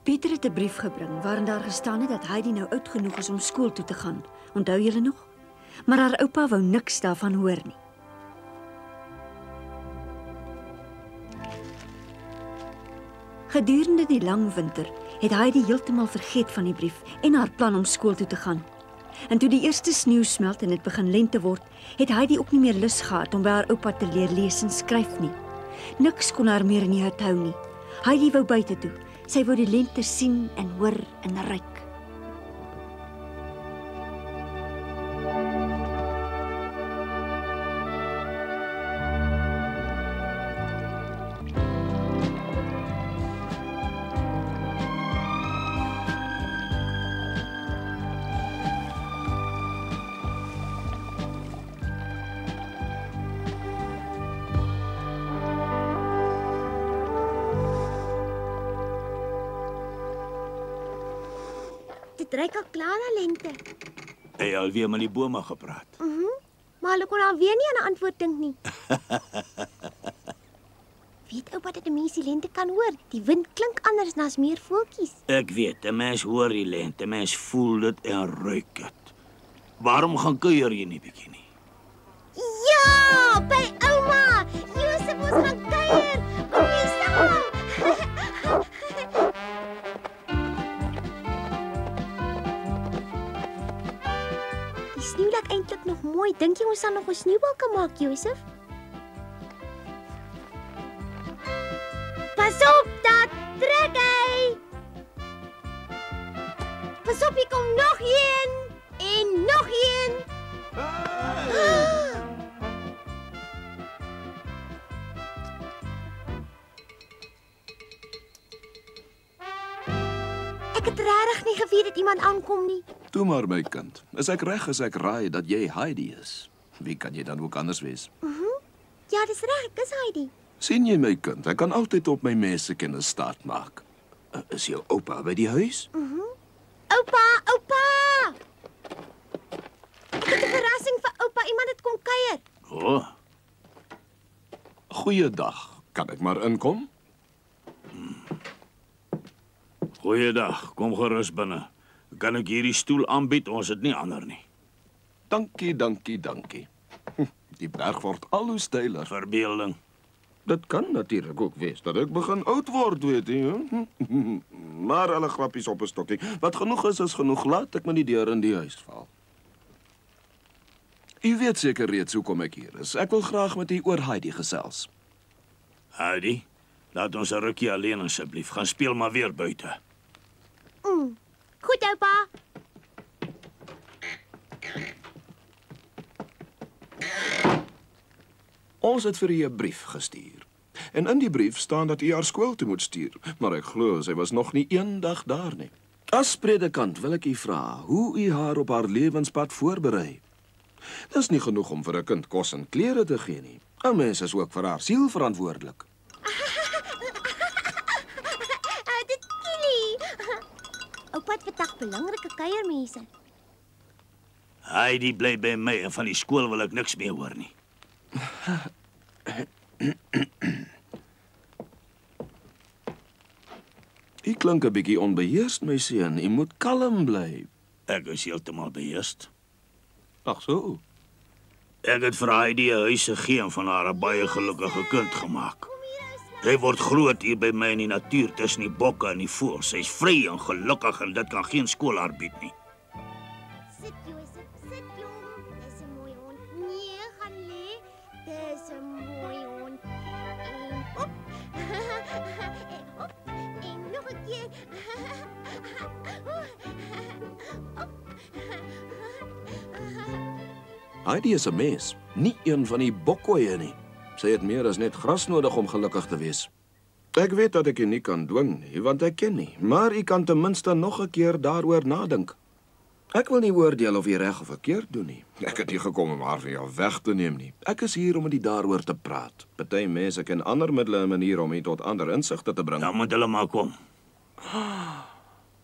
Pieter het 'n brief gebring waarin daar gestaan het dat Heidi nou oud genoeg is om skool toe te gaan. Onthou julle nog? Maar haar oupa wou niks daarvan hoor nie. Gedurende die lang winter het Heidi heeltemal vergeet van die brief en haar plan om skool toe te gaan. En toe die eerste sneeu smelt en dit begin lente word, het Heidi ook nie meer lus gehad om by haar oupa te leer lees en skryf nie. Niks kon haar meer in die hut hou nie. Heidi wou buite toe. Sy wou die lente sien en hoor en ruik. Dit ruik al klaar na lente. Hy het alweer met die bome gepraat. Maar hulle kon alweer nie aan 'n antwoord dink nie. Weet oupa dat 'n mens die lente kan hoor? Die wind klink anders na as meer voeltjies. Ek weet, 'n mens hoor die lente, 'n mens voel dit en ruik dit. Waarom gaan kuier jy nie bietjie nie? Ja, by ouma. Josef ons gaan kuier. Kom jy saam? Die sneeu lyk eintlik nog mooi. Dink jy ons sal nog 'n sneeubal kan maak, Josef? Pas op, daar trek hy. Pas op, hier kom nog een en nog een. Ek het regtig nie geweet dat iemand aankom nie. Toe maar my kind. Is ek reg as ek raai dat jy Heidi is? Wie kan jy dan ook anders wees? Ja, dis reg, ek is Heidi. Sien jy my kind? Ek kan altyd op my mensekennis staat maak. Is jou oupa by die huis? Oupa, oupa! Ek het 'n verrassing vir oupa. Iemand het kom kuier. O, Goeiedag. Kan ek maar inkom? goeiedag. Kom gerus binne. Kan ek hierdie stoel aanbied? Ons het nie ander nie. Dankie, dankie, dankie. Die berg word al hoe steiler. Verbeelding. Dit kan natuurlik ook wees dat ek begin oud word, weet jy. Maar alle grappies op 'n stokkie. Wat genoeg is genoeg. Laat ek met die deur in die huis val. U weet seker reeds hoekom ek hier is. Ek wil graag met u oor Heidi gesels. Heidi, laat ons 'n rukkie alleen asseblief. Gaan speel maar weer buite. Goed, oupa. Ons het vir u 'n brief gestuur. En in die brief staan dat u haar skool toe moet stuur, maar ek glo sy was nog nie een dag daar nie. As predikant wil ek u vra hoe u haar op haar lewenspad voorberei. Dis nie genoeg om vir 'n kind kos en klere te gee nie. 'n Mens is ook vir haar siel verantwoordelik. Dit kielie. Oupa het vandag belangrike kuiermense. Heidi bly by my en van die skool wil ek niks meer hoor nie. U klink 'n bietjie onbeheerst, my seun. U moet kalm bly. Ek is heeltemal beheerst. Ag so. Ek het vir Heidi 'n huis gegee en van haar 'n baie gelukkige kind gemaak. Sy word groot hier by my in die natuur tussen die bokke en die voëls. Sy's vry en gelukkig en dit kan geen skool haar bied nie. Sit, Josef, sit jong. Dis 'n mooi hond. Nee, gaan lê. Dis 'n mooi hond. En op. En op. En nog 'n keer. Op. Heidi is 'n mens, nie een van die bokkoeie nie. Sy het meer as net gras nodig om gelukkig te wees. Ek weet dat ek u nie kan dwing nie, want ek ken nie, maar u kan ten minste nog 'n keer daaroor nadink. Ek wil nie oordeel of jy reg of verkeerd doen nie. Ek het hier gekom om haar van jou weg te neem nie. Ek is hier om met die daaroor te praat. Party mense ken ander middele en maniere om hier tot ander insigte te bring. Dan moet hulle maar kom.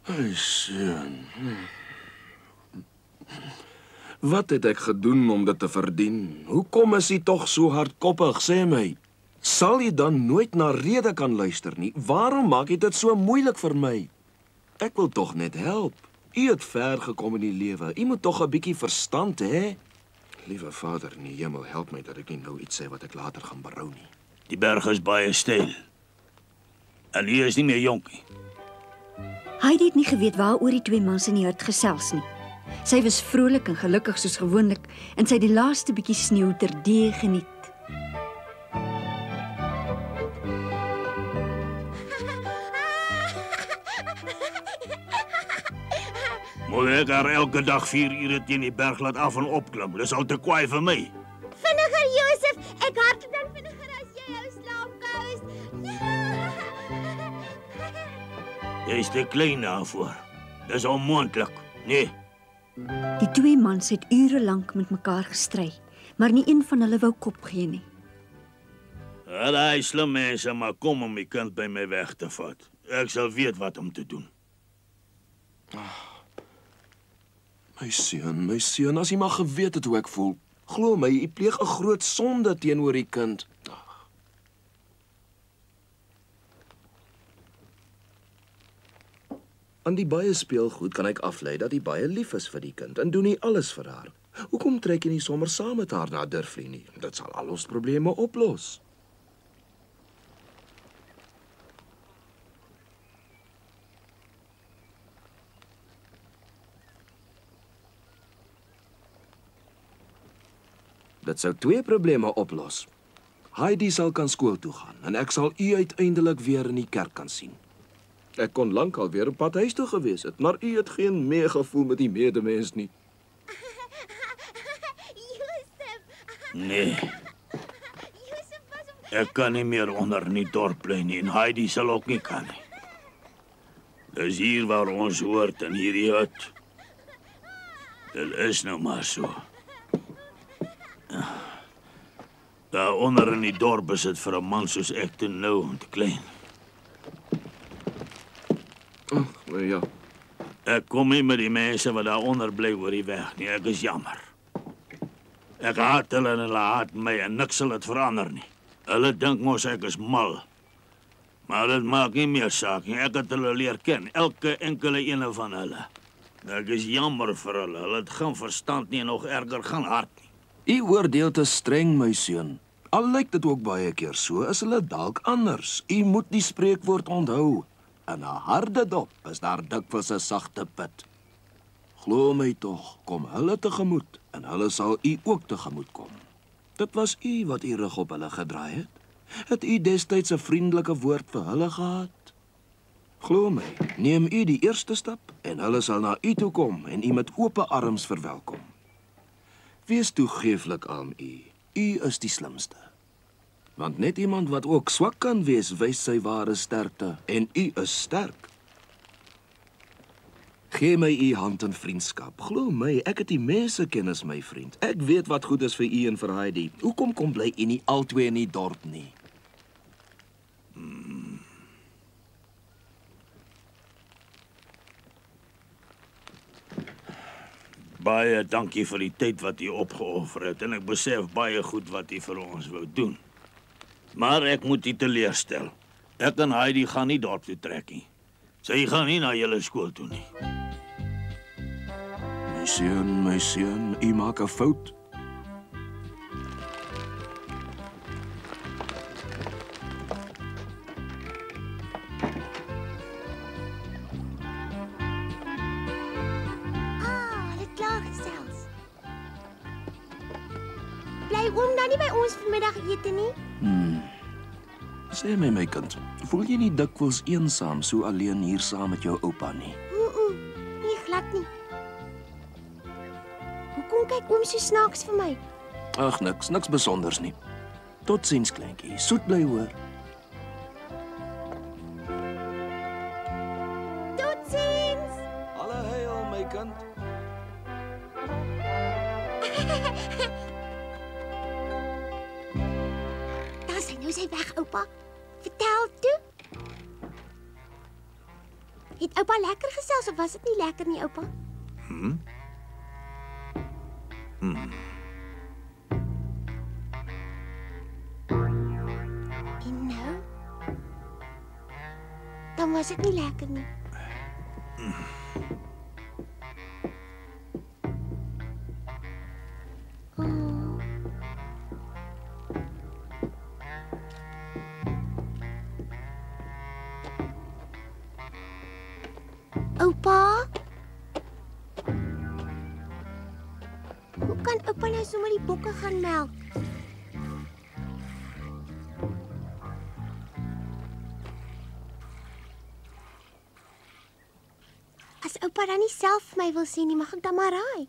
Ai, seun. Wat het ek gedoen om dit te verdien? Hoekom is jy tog so hardkoppig, sê my? Sal jy dan nooit na rede kan luister nie? Waarom maak jy dit so moeilik vir my? Ek wil tog net help. U het ver gekom in die lewe. U moet tog 'n bietjie verstand hê. Liewe Vader in die hemel, help my dat ek nie nou iets sê wat ek later gaan berou nie. Die berg is baie styl. En hier is nie meer jonkie. Heidi het nie geweet waaroor die twee mans in die hut gesels nie. Sy was vrolik en gelukkig soos gewoonlik en sy het die laaste bietjie sneeu terdee geniet. Moet ek haar elke dag 4 ure teen die berg laat af en opklim? Dis al te kwaai vir my. Vinniger, Josef. Ek hardloop dan vinniger as jy jou slaapkous. Jy is te klein daarvoor. Dis onmoontlik. Nee. Die twee mans het ure lank met mekaar gestry, maar nie een van hulle wou kop gee nie. Daai slim mense maar kom om my kind by my weg te vat. Ek sal weet wat om te doen. My seun, as jy maar geweet het hoe ek voel. Glo my, jy pleeg 'n groot sonde teenoor die kind. Aan die baie speelgoed kan ek aflei dat hy baie lief is vir die kind en doen nie alles vir haar. Hoekom trek jy nie sommer saam met haar na Durflee nie? Dit sal al ons probleme oplos. Dit sou 2 probleme oplos. Heidi sal kan skool toe gaan en ek sal u uiteindelik weer in die kerk kan sien. Ek kon lankal weer op pad huis toe gewees het, maar u het geen meegevoel met die medemens nie. Josef. Nee, Josef was op... ek kan nie meer onder in die dorp bly nie en Heidi sal ook nie kan nie. Dis hier waar ons hoort in hierdie hut. Dit is nou maar so. Daar onder in die dorp is dit vir 'n man soos ek te nou en te klein. Ja. Ek kom nie met die mense wat daar onder bly oor die weg nie. Ek is jammer. Ek haat hulle en hulle haat my en niks sal dit verander nie. Hulle dink mos ek is mal. Maar dit maak nie meer saak nie. Ek het hulle leer ken, elke enkele ene van hulle. Ek is jammer vir hulle. Hulle het geen verstand nie en nog erger geen hart nie. U oordeel te streng, my seun. Al lyk dit ook baie keer so, is hulle dalk anders. U moet die spreekwoord onthou. In 'n harde dop is daar dikwels 'n sagte put. Glo my tog, kom hulle tegemoet en hulle sal u ook tegemoet kom. Dit was u wat u rug op hulle gedraai het. Het u destyds 'n vriendelike woord vir hulle gehad? Glo my, neem u die eerste stap en hulle sal na u toe kom en u met oop arms verwelkom. Wees toegeeflik aan u. U is die slimste. Want net iemand wat ook swak kan wees, wys sy ware sterkte en u is sterk. Gee my u hand in vriendskap. Glo my, ek het die mense kennis, my vriend. Ek weet wat goed is vir u en vir Heidi. Hoekom kom bly u nie albei in die dorp nie? Baie dankie vir die tyd wat u opgeoffer het en ek besef baie goed wat u vir ons wou doen. Maar ek moet u teleurstel. Ek en Heidi gaan nie dorp toe trek nie. Sy gaan nie na julle skool toe nie. My seun, u maak 'n fout. Dit klaar gesels. Bly oom dan nie by ons vanmiddag ete nie? Sê my kind, voel jy nie dikwels eensaam so alleen hier saam met jou oupa nie? Nee, glad nie. Hoekom kyk oom so snaaks vir my? Ag, niks besonders nie. Totsiens, kleintjie. Soet bly hoor. Totsiens! Alle heil, my kind. Daar sy nou sy weg, oupa. Vertel toe. Het oupa lekker gesels of was dit nie lekker nie, oupa? dan was dit nie lekker nie. Oupa? Hoe kan oupa nou sommer die bokke gaan melk? As oupa dan nie self vir my wil sien nie, mag ek dan maar raai.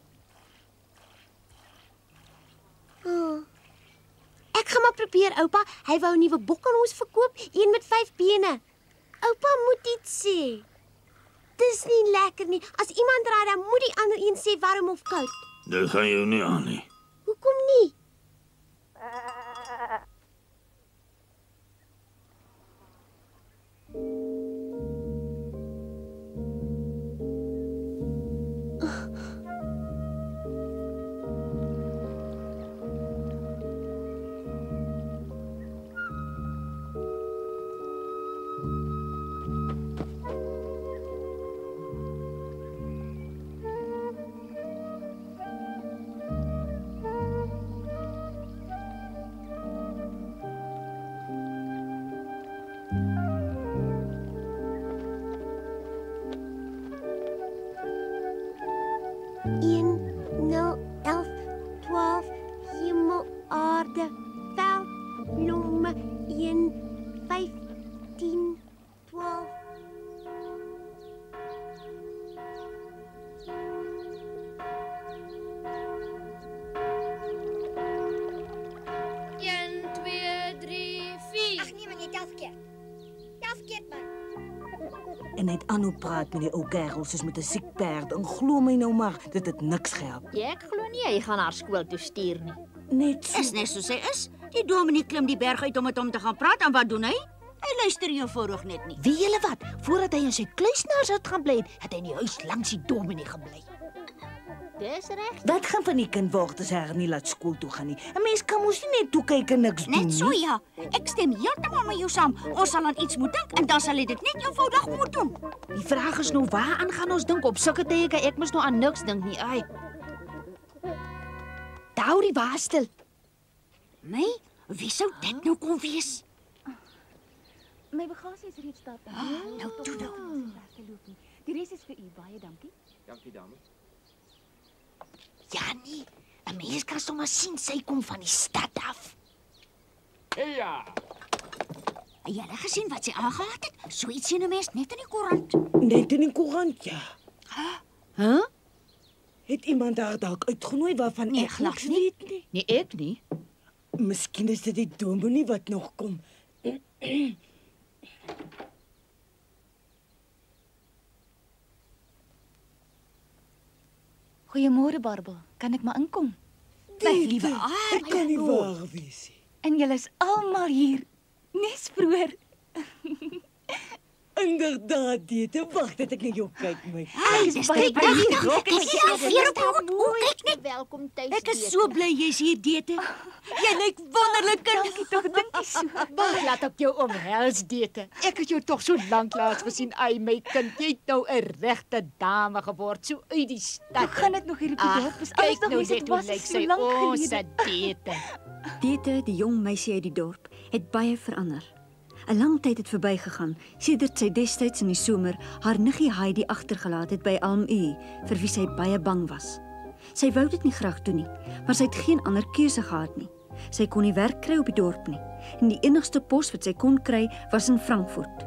Ek gaan maar probeer, oupa. Hy wou 'n nuwe bok aan ons verkoop, een met 5 bene. Oupa moet iets sê. Dis nie lekker nie. As iemand raai, dan moet die ander een sê warm of koud. Dit gaan jou nie aan nie. Hoekom nie? Aarde, vel, blomme, 1, 15, 12. Ag nee man, jy tel verkeerd. Tel verkeerd man. En net aanhou praat met die ou kerel soos met 'n siek perd. En glo my nou maar, dit het niks gehelp. Ja, ek glo nie hy gaan haar skool toe stuur nie. Net so. Is net soos hy is. Die dominee klim die berg uit om met hom te gaan praat en wat doen hy? Hy luister eenvoudig net nie. Wie julle wat? Voordat hy in sy kluisnaars het gaan bly, het hy in die huis langs die dominee gebly. Dis reg. Wat gaan van die kind word as hy nie laat skool toe gaan nie? 'n Mens kan mos nie net toe kyk en niks doen Net so nie. ja. Ek stem heeltemal met jou saam. Ons sal aan iets moet dink en dan sal hy dit net eenvoudig moet doen. Die vraag is nou waaraan gaan ons dink op sulke tye? Ek moes nou aan niks dink nie. Ai. Hou die wa stil. Nee, wie sou dit nou kon wees? My bagasie is reeds daar. Nou toe nou. Die res is vir u, baie dankie. Dankie dames. Ja nee, 'n mens kan sommer sien sy kom van die stad af. Hey ja. Het jy gesien wat sy aangehad het? So iets sien 'n mens net in die koerant. Net in die koerant, ja. Huh? Het iemand haar dalk uitgenooi waarvan Nee, ek glad niks nie. weet nie? Nee, ek nie. Miskien is dit die dominee wat nog kom. Goeiemôre Barbel. Kan ek maar inkom? My liewe Ek kan nie waar wees nie. En julle is almal hier. Nes vroeër. Inderdaad, dit. Wag dat ek na jou kyk, my. Dis baie pragtig. Kyk hier op hoe kyk net. Welkom tuis. Ek is so bly jy's hier, Dete. Jy lyk wonderlik, kind. Tog dink jy so. Wag, laat ek jou omhels, Dete. Ek het jou tog so lank laas gesien. Ai, my kind, jy het nou 'n regte dame geword, so uit die stad. Hoe gaan dit nog hier op die dorp? Is alles Kyk nog nou hoe dit net hoe was lyk so sy lank ons gelede? Dete. Dete, die jong meisie uit die dorp, het baie verander. 'n Lang tyd het verbygegaan sedert sy destyds in die somer haar niggie Heidi agtergelaat het by Alm-U, vir wie sy baie bang was. Sy wou dit nie graag doen nie, maar sy het geen ander keuse gehad nie. Sy kon nie werk kry op die dorp nie, en die enigste pos wat sy kon kry was in Frankfurt.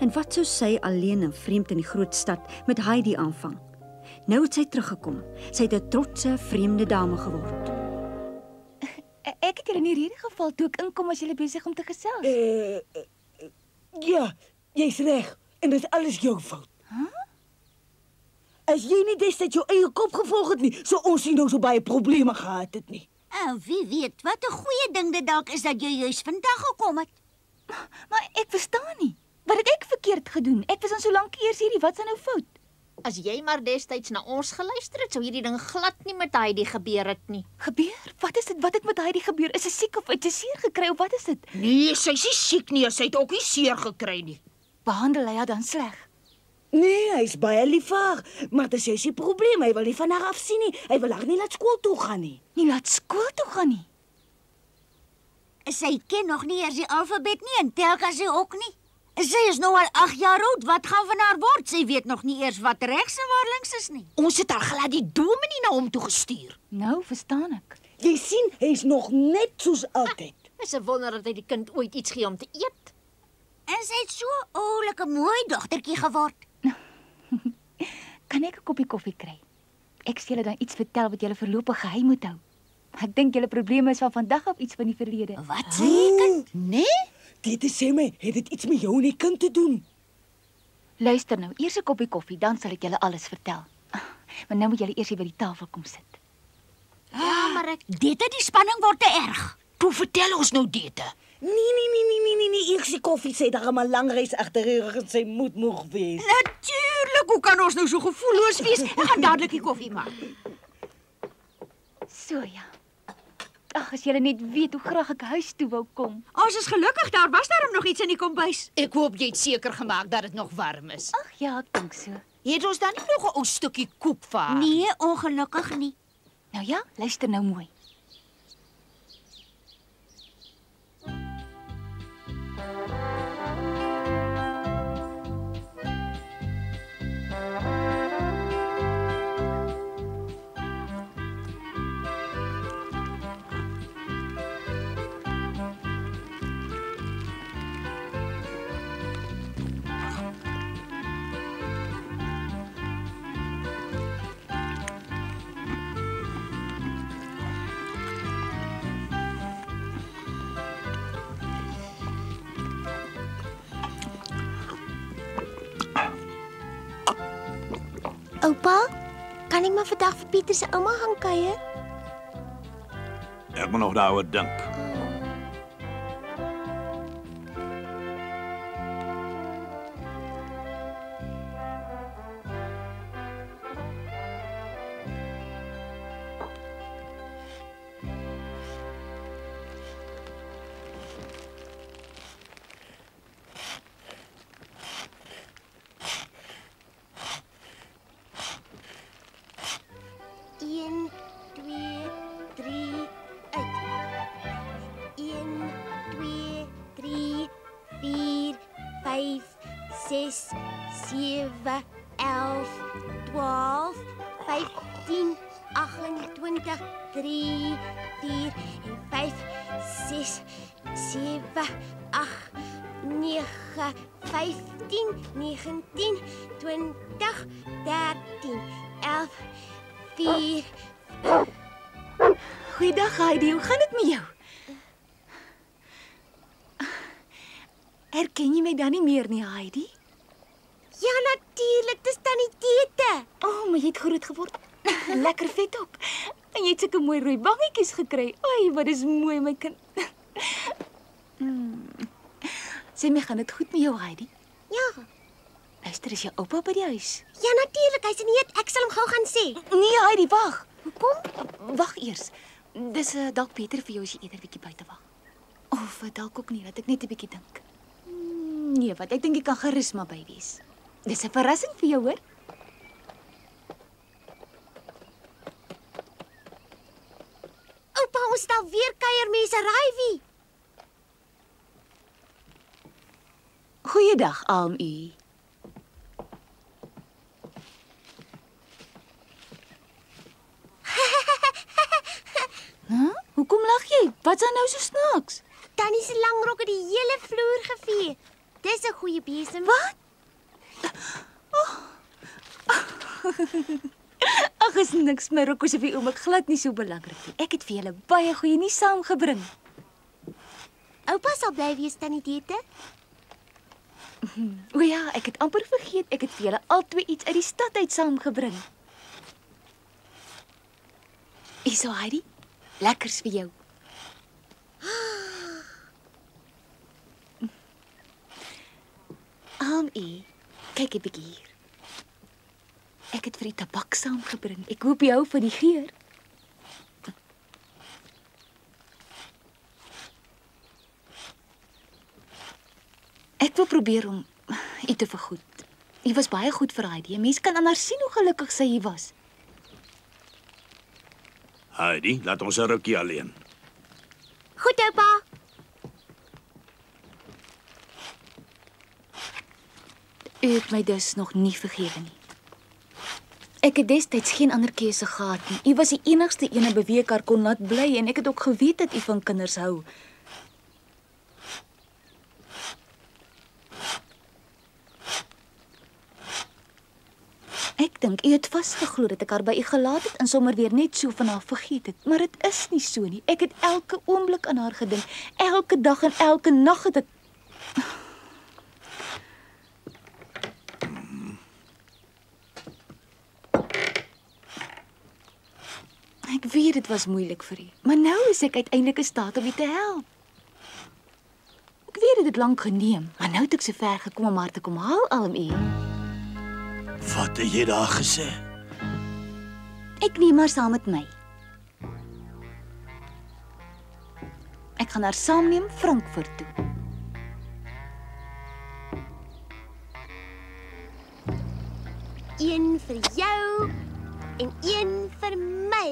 En wat sou sy alleen en vreemd in die groot stad met Heidi aanvang? Nou het sy teruggekom. Sy het 'n trotse, vreemde dame geword. Ek het hier in die rede geval toe ek inkom as jy besig om te gesels. Ja, jy's reg. En dit is alles jou fout. As jy nie destyds jou eie kop gevolg het nie, sou ons nie nou so baie probleme gehad het nie. En wie weet, wat 'n goeie ding dit dalk is dat jy juis vandag gekom het. Maar ek verstaan nie. Wat het ek verkeerd gedoen? Ek was al so lank eers hierdie, wat's nou fout? As jy maar destyds na ons geluister het, sou hierdie ding glad nie met Heidi gebeur het nie. Gebeur? Wat is dit? Wat het met Heidi gebeur? Is sy siek of het sy seer gekry of wat is dit? Nee, sy is nie siek nie, sy het ook nie seer gekry nie. Behandel hy haar dan sleg? Nee, hy's baie lief vir haar, maar dis juist die probleem. Hy wil nie van haar afsien nie. Hy wil haar nie laat skool toe gaan nie. Nie laat skool toe gaan nie. Sy ken nog nie eers die alfabet nie en tel kan sy ook nie. Sy is nou al 8 jaar oud. Wat gaan van haar word? Sy weet nog nie eers wat regs en waar links is nie. Ons het haar glad die dominee na hom toe gestuur. Nou, verstaan ek. Jy sien, hy's nog net soos altyd. Is 'n wonder dat hy die kind ooit iets gee om te eet. En sy het so 'n oulike mooi dogtertjie geword. Kan ek 'n koppie koffie kry? Ek sê julle dan iets vertel wat julle voorlopig geheim moet hou. Ek dink julle probleme is van vandag af iets van die verlede. Wat sê jy, kind? Nee? Dit sê my, het dit iets met jou en die kind te doen? Luister nou, eers 'n koppie koffie, dan sal ek julle alles vertel. Maar nou moet julle eers hier by die tafel kom sit. Ja, maar dit die spanning word te erg. Toe vertel ons nou dit. Nee, eers die koffie sê daar 'n lang reis agter die rug en sy moet moeg wees. Natuurlik, hoe kan ons nou so gevoelloos wees? Ek gaan dadelik die koffie maak. So ja. Ag, as julle net weet hoe graag ek huis toe wou kom. Ons is gelukkig, daar was daarom nog iets in die kombuis. Ek hoop jy het seker gemaak dat dit nog warm is. Ag ja, ek dink so. Het ons dan nie nog 'n ou stukkie koek vir haar? Nee, ongelukkig nie. Nou ja, luister nou mooi. Oupa, kan ek maar vandag vir Pieter se ouma gaan kuier? Ek moet nog daaroor dink. Een, twee, drie, uit. 1, 2, 3, 4, 5, 6, 7, 11, 12, 15, 28, 3, 4 en 5, 6, 7, 8, 9, 15, 19, 20, 13, 11, 4. Goeiedag Heidi, hoe gaan dit met jou? Herken jy my dan nie meer nie, Heidi? Ja, natuurlijk, dis tannie Tete. Oh, maar jy het groot geword. Lekker vet ook. En jy het sulke mooi rooi wangetjies gekry. Ai, wat is mooi my kind. Sê my, gaan dit goed met jou, Heidi? Ja. Luister, is jou oupa by die huis? Ja, natuurlijk, hy is nie het. Ek sal hom gou gaan sê. Nee, Heidi, wag. Hoekom? Wag eers. Dis dalk beter vir jou as jy eerder 'n bietjie buite wag. Of dalk ook nie, laat ek net 'n bietjie dink. Nee, wat ek dink jy kan gerus maar by wees. Dis 'n verrassing vir jou, hoor. Oupa, ons stel weer kuiermense raaiwie. Goeiedag, AMU. Hoekom lag jy? Wat's dan nou so snaaks? Tannie se langrok het die hele vloer gevee. Dis 'n goeie besem. Wat? Ag, is niks, my rok is vir oom ek glad nie so belangrik nie. Ek het vir julle baie goeie nuus saamgebring. Oupa sal bly wees, tannie Tete. O ja, ek het amper vergeet, ek het vir julle albei iets uit die stad uit saamgebring. Hierso, Heidi. Lekkers vir jou. Kyk 'n bietjie hier. Ek het vir die tabak saamgebring. Ek hoop jy hou van die geur. Ek wil probeer om Ite vir goed. Hy was baie goed vir Heidi. Mense kan aan haar sien hoe gelukkig sy hier was. Heidi, laat ons 'n rukkie alleen. Goed, oupa. U het my dus nog nie vergewe nie. Ek het destyds geen ander keuse gehad nie. U was die enigste ene by wie ek haar kon laat bly en ek het ook geweet dat u van kinders hou. Ek dink u het vasgeglo dat ek haar by u gelaat het en sommer weer net so van haar vergeet het, maar dit is nie so nie. Ek het elke oomblik aan haar gedink. Elke dag en elke nag het ek Ek weet dit was moeilik vir u, maar nou is ek uiteindelik in staat om u te help. Ek weet dit het lank geneem, maar nou het ek so ver gekom om haar te kom haal alm u. Wat het jy daar gesê? Ek neem haar saam met my. Ek gaan haar saamneem Frankfurt toe. Een vir jou en een vir my.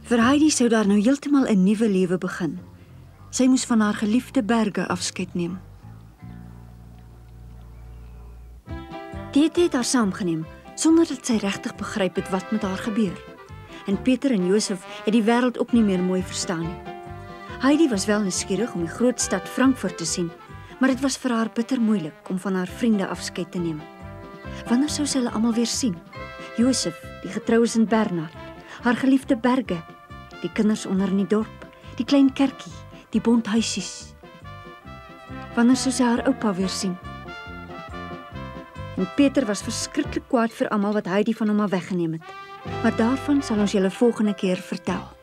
Vir Heidi sou daar nou heeltemal 'n nuwe lewe begin. Sy moes van haar geliefde berge afskeid neem. Tete het haar saamgeneem, sonder dat sy regtig begryp het wat met haar gebeur. En Pieter en Josef het die wêreld ook nie meer mooi verstaan nie. Heidi was wel nuuskierig om die groot stad Frankfurt te sien, maar dit was vir haar bitter moeilik om van haar vriende afskeid te neem. Wanneer sou sy hulle almal weer sien? Josef, die getroue Sint Bernard, haar geliefde berge, die kinders onder in die dorp, die klein kerkie, die bondhuisies. Wanneer sou sy haar oupa weer sien? En Pieter was verskriklik kwaad vir almal wat Heidi van hom af weggeneem het. Maar daarvan sal ons julle volgende keer vertel.